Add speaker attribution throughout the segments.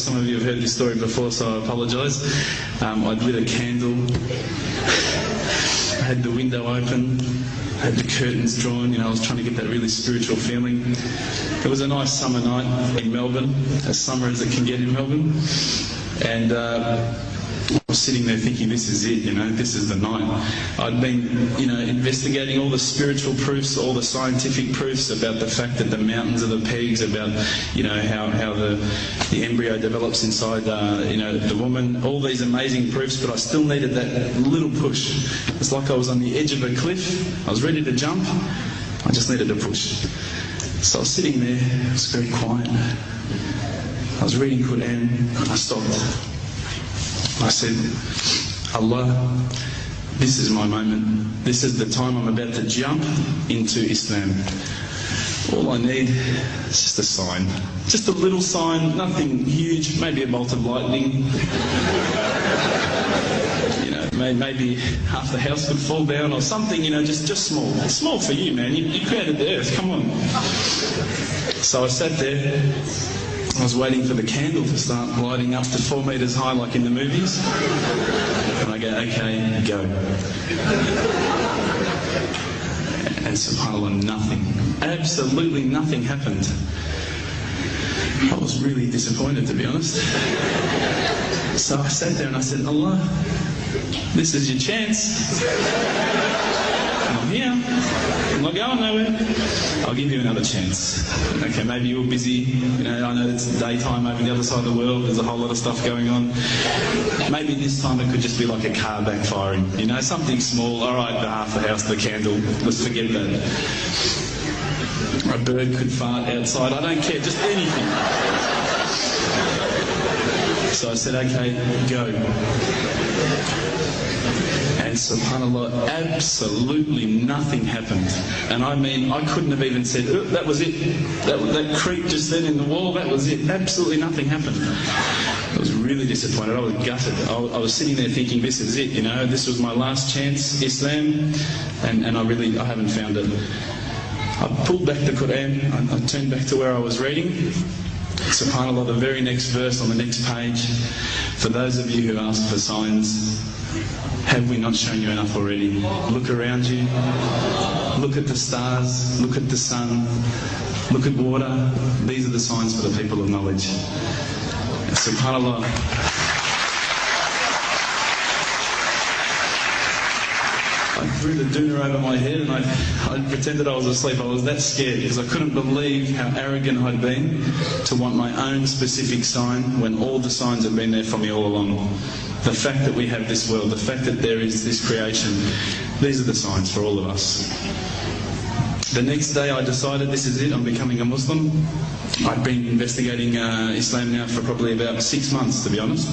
Speaker 1: some of you have heard this story before, so I apologise. I'd lit a candle, I had the window open, I had the curtains drawn, I was trying to get that really spiritual feeling. It was a nice summer night in Melbourne, as summer as it can get in Melbourne. And I was sitting there thinking, this is it, this is the night. I'd been, investigating all the spiritual proofs, all the scientific proofs about the fact that the mountains are the pegs, about, how the embryo develops inside, the woman, all these amazing proofs, but I still needed that little push. It's like I was on the edge of a cliff, I was ready to jump, I just needed a push. So I was sitting there, it was very quiet. I was reading Quran, and I stopped. I said, Allah, this is my moment. This is the time I'm about to jump into Islam. All I need is just a sign. Just a little sign, nothing huge, maybe a bolt of lightning. Maybe half the house could fall down or something, just small. It's small for you, man. You created the earth, come on. So I sat there. I was waiting for the candle to start lighting up to 4 metres high like in the movies. And I go, okay, go. And subhanAllah, nothing. Absolutely nothing happened. I was really disappointed, to be honest. So I sat there and I said, Allah, this is your chance. I'm here. I'm not going nowhere. I'll give you another chance. Okay, maybe you're busy. I know it's daytime over the other side of the world. There's a whole lot of stuff going on. Maybe this time it could just be like a car backfiring. Something small. All right, the half the house, the candle. Let's forget that. A bird could fart outside. I don't care. Just anything. So I said, okay, go. And subhanAllah, absolutely nothing happened. And I mean, I couldn't have even said, oh, that was it. That creak just then in the wall, that was it. Absolutely nothing happened. I was really disappointed. I was gutted. I was sitting there thinking, this is it, this was my last chance, Islam, and I haven't found it. I pulled back the Quran, I turned back to where I was reading. SubhanAllah, the very next verse on the next page, for those of you who ask for signs, have we not shown you enough already? Look around you, look at the stars, look at the sun, look at water. These are the signs for the people of knowledge. SubhanAllah. I threw the doona over my head and I pretended I was asleep. I was that scared because I couldn't believe how arrogant I'd been to want my own specific sign when all the signs have been there for me all along. The fact that we have this world, the fact that there is this creation, these are the signs for all of us. The next day I decided this is it, I'm becoming a Muslim. I'd been investigating Islam now for probably about 6 months, to be honest.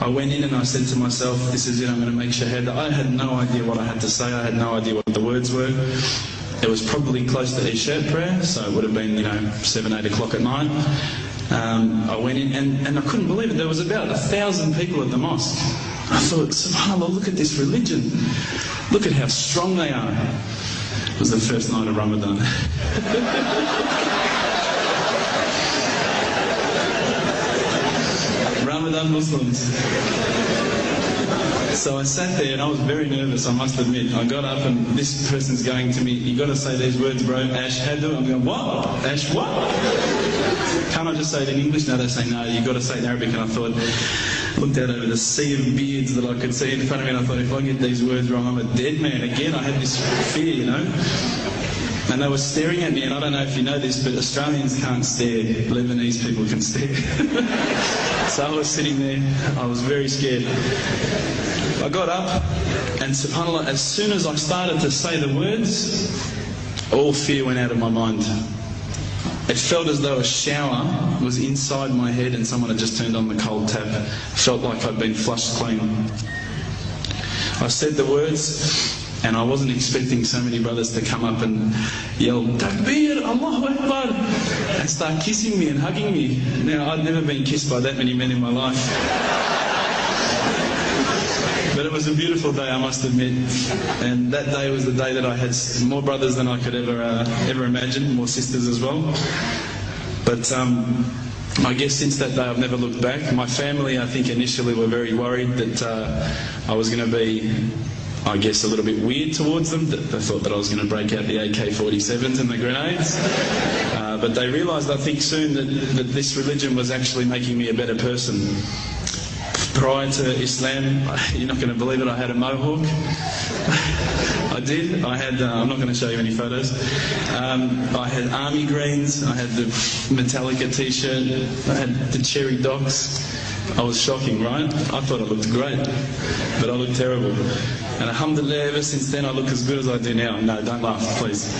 Speaker 1: I went in and I said to myself, this is it, I'm going to make shahada. I had no idea what I had to say, I had no idea what the words were. It was probably close to Isha prayer, so it would have been, 7, 8 o'clock at night. I went in and I couldn't believe it, there was about 1,000 people at the mosque. I thought, subhanAllah, look at this religion. Look at how strong they are. It was the first night of Ramadan. Ramadan Muslims. So I sat there and I was very nervous, I must admit. I got up and this person's going to me, you got to say these words, bro, Ashhadu. I'm going, what? Ash what? Can't I just say it in English? No, they say no, you got to say it in Arabic. And I thought, looked out over the sea of beards that I could see in front of me and I thought, if I get these words wrong, I'm a dead man. Again, I had this fear, And they were staring at me, and I don't know if you know this, but Australians can't stare. Lebanese people can stare. So I was sitting there, I was very scared. I got up, and subhanAllah, as soon as I started to say the words, all fear went out of my mind. It felt as though a shower was inside my head and someone had just turned on the cold tap. It felt like I'd been flushed clean. I said the words, and I wasn't expecting so many brothers to come up and yell, Takbir, Allahu Akbar, and start kissing me and hugging me. Now, I'd never been kissed by that many men in my life. But it was a beautiful day, I must admit. And that day was the day that I had more brothers than I could ever imagine, more sisters as well. But I guess since that day I've never looked back. My family, I think, initially were very worried that I was going to be, I guess, a little bit weird towards them. They thought that I was going to break out the AK-47s and the grenades. But they realised, I think, soon that this religion was actually making me a better person. Prior to Islam, you're not going to believe it, I had a mohawk. I did. I had, I'm not going to show you any photos. I had army greens, I had the Metallica t-shirt, I had the cherry docks. I was shocking, right? I thought I looked great, but I looked terrible. And alhamdulillah, ever since then I look as good as I do now. No, don't laugh, please.